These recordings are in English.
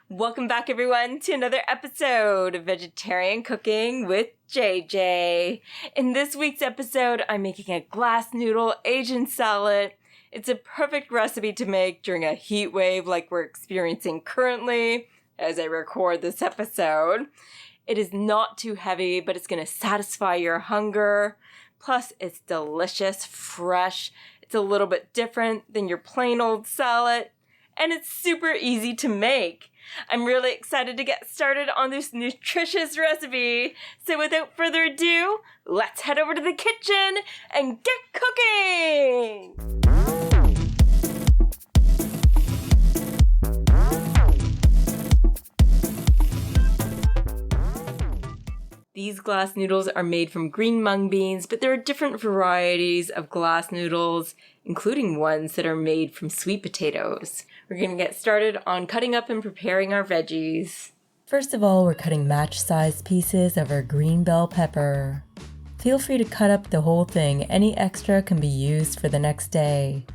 Welcome back, everyone, to another episode of Vegetarian Cooking with JJ. In this week's episode, I'm making a glass noodle Asian salad. It's a perfect recipe to make during a heat wave like we're experiencing currently as I record this episode. It is not too heavy, but it's going to satisfy your hunger. Plus, it's delicious, fresh. It's a little bit different than your plain old salad. And it's super easy to make. I'm really excited to get started on this nutritious recipe. So without further ado, let's head over to the kitchen and get cooking! These glass noodles are made from green mung beans, but there are different varieties of glass noodles, including ones that are made from sweet potatoes. We're going to get started on cutting up and preparing our veggies. First of all, we're cutting match-sized pieces of our green bell pepper. Feel free to cut up the whole thing. Any extra can be used for the next day.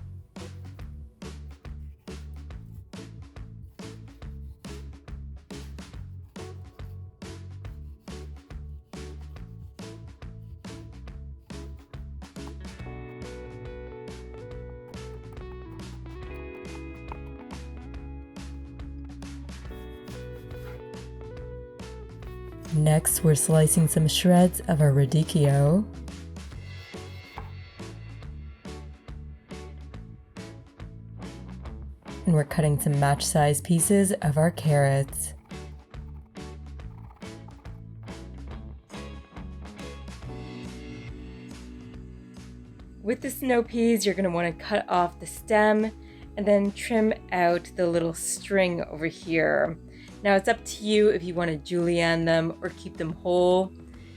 Next, we're slicing some shreds of our Radicchio. And we're cutting some match-sized pieces of our carrots. With the snow peas, you're going to want to cut off the stem and then trim out the little string over here. Now it's up to you if you want to julienne them or keep them whole.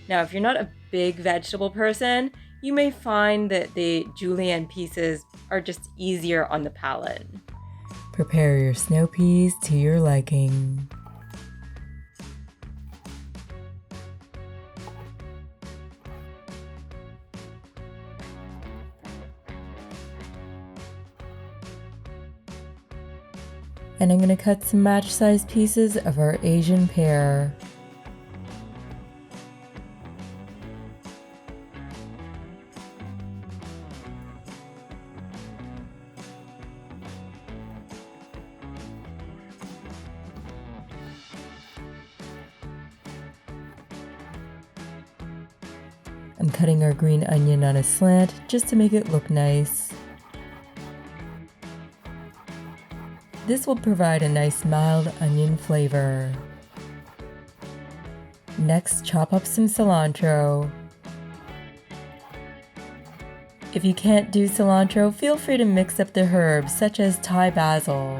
Now if you're not a big vegetable person, you may find that the julienne pieces are just easier on the palate. Prepare your snow peas to your liking. And I'm going to cut some match-sized pieces of our Asian pear. I'm cutting our green onion on a slant just to make it look nice. This will provide a nice mild onion flavor. Next, chop up some cilantro. If you can't do cilantro, feel free to mix up the herbs such as Thai basil.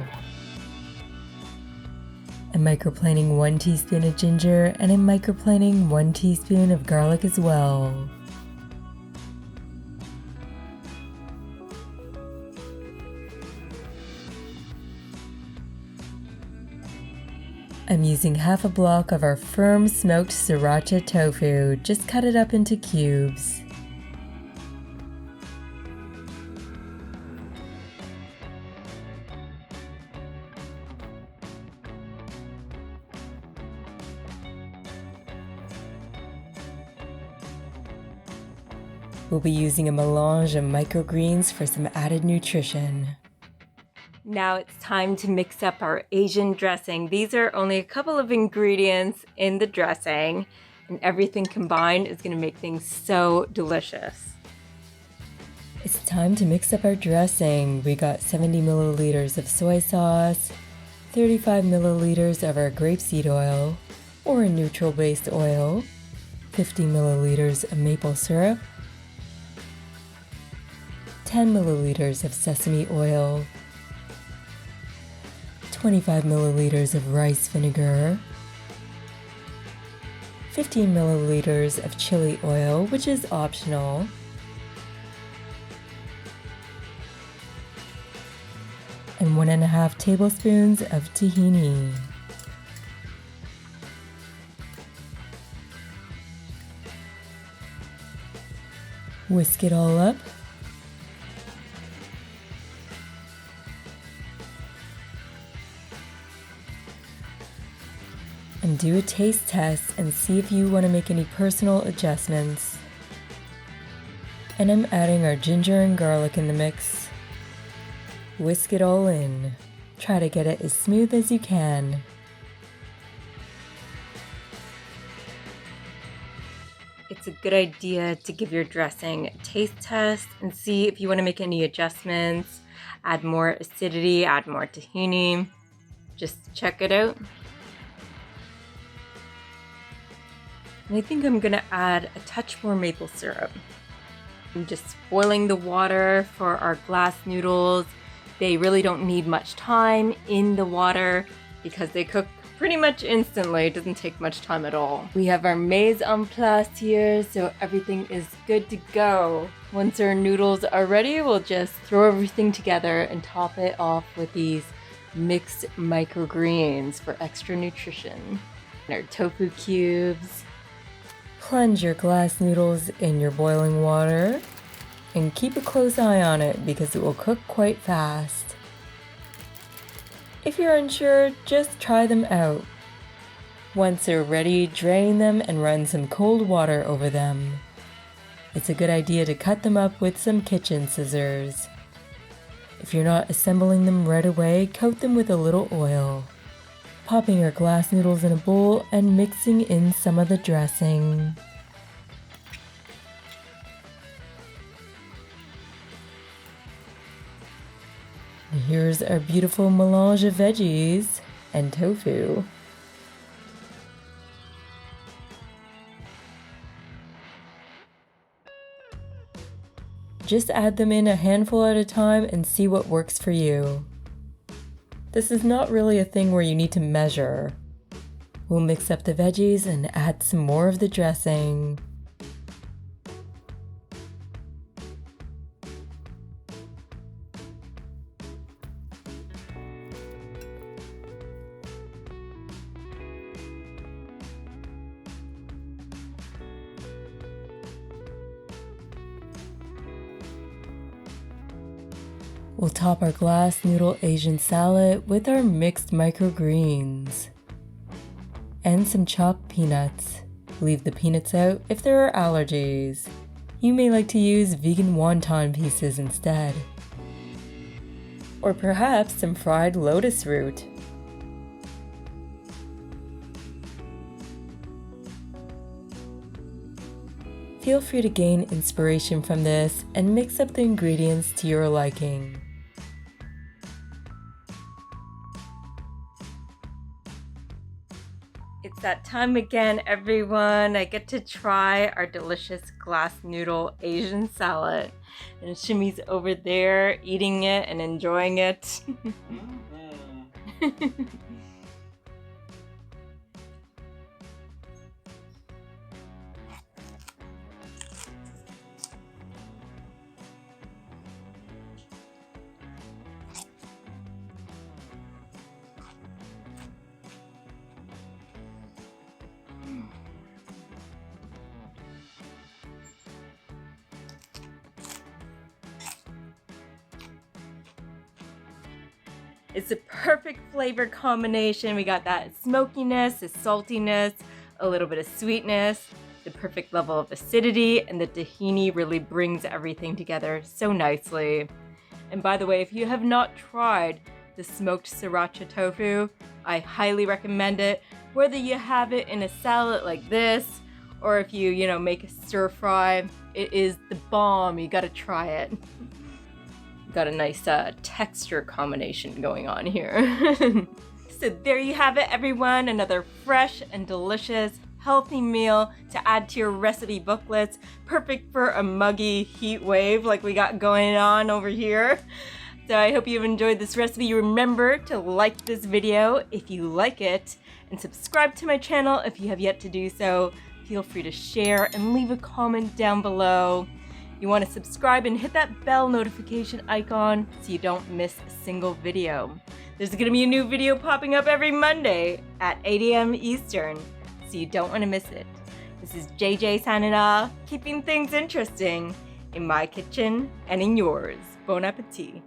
I'm microplaning 1 teaspoon of ginger and I'm microplaning 1 teaspoon of garlic as well. I'm using half a block of our firm smoked sriracha tofu. Just cut it up into cubes. We'll be using a melange of microgreens for some added nutrition. Now it's time to mix up our Asian dressing. These are only a couple of ingredients in the dressing, and everything combined is going to make things so delicious. It's time to mix up our dressing. We got 70 milliliters of soy sauce, 35 milliliters of our grapeseed oil, or a neutral-based oil, 50 milliliters of maple syrup, 10 milliliters of sesame oil, 25 milliliters of rice vinegar, 15 milliliters of chili oil, which is optional, and 1.5 tablespoons of tahini. Whisk it all up. and do a taste test and see if you want to make any personal adjustments. And I'm adding our ginger and garlic in the mix. Whisk it all in. Try to get it as smooth as you can. It's a good idea to give your dressing a taste test and see if you want to make any adjustments. Add more acidity, add more tahini. Just check it out. And I think I'm gonna add a touch more maple syrup. I'm just boiling the water for our glass noodles. They really don't need much time in the water because they cook pretty much instantly. It doesn't take much time at all. We have our maize en place here, so everything is good to go. Once our noodles are ready, we'll just throw everything together and top it off with these mixed microgreens for extra nutrition. And our tofu cubes. Plunge your glass noodles in your boiling water and keep a close eye on it because it will cook quite fast. If you're unsure, just try them out. Once they're ready, drain them and run some cold water over them. It's a good idea to cut them up with some kitchen scissors. If you're not assembling them right away, coat them with a little oil. Popping your glass noodles in a bowl and mixing in some of the dressing. And here's our beautiful melange of veggies and tofu. Just add them in a handful at a time and see what works for you. This is not really a thing where you need to measure. We'll mix up the veggies and add some more of the dressing. We'll top our glass noodle Asian salad with our mixed microgreens and some chopped peanuts. Leave the peanuts out if there are allergies. You may like to use vegan wonton pieces instead. Or perhaps some fried lotus root. Feel free to gain inspiration from this and mix up the ingredients to your liking. It's that time again, everyone. I get to try our delicious glass noodle Asian salad. And Shimmy's over there eating it and enjoying it. It's a perfect flavor combination. We got that smokiness, the saltiness, a little bit of sweetness, the perfect level of acidity, and the tahini really brings everything together so nicely. And by the way, if you have not tried the smoked sriracha tofu, I highly recommend it. Whether you have it in a salad like this, or if you make a stir fry, it is the bomb. You gotta try it. Got a nice texture combination going on here. So there you have it, everyone. Another fresh and delicious, healthy meal to add to your recipe booklets. Perfect for a muggy heat wave like we got going on over here. So I hope you've enjoyed this recipe. Remember to like this video if you like it, and subscribe to my channel if you have yet to do so. Feel free to share and leave a comment down below. You want to subscribe and hit that bell notification icon so you don't miss a single video. There's going to be a new video popping up every Monday at 8 a.m. Eastern, so you don't want to miss it. This is JJ signing off, keeping things interesting in my kitchen and in yours. Bon appetit.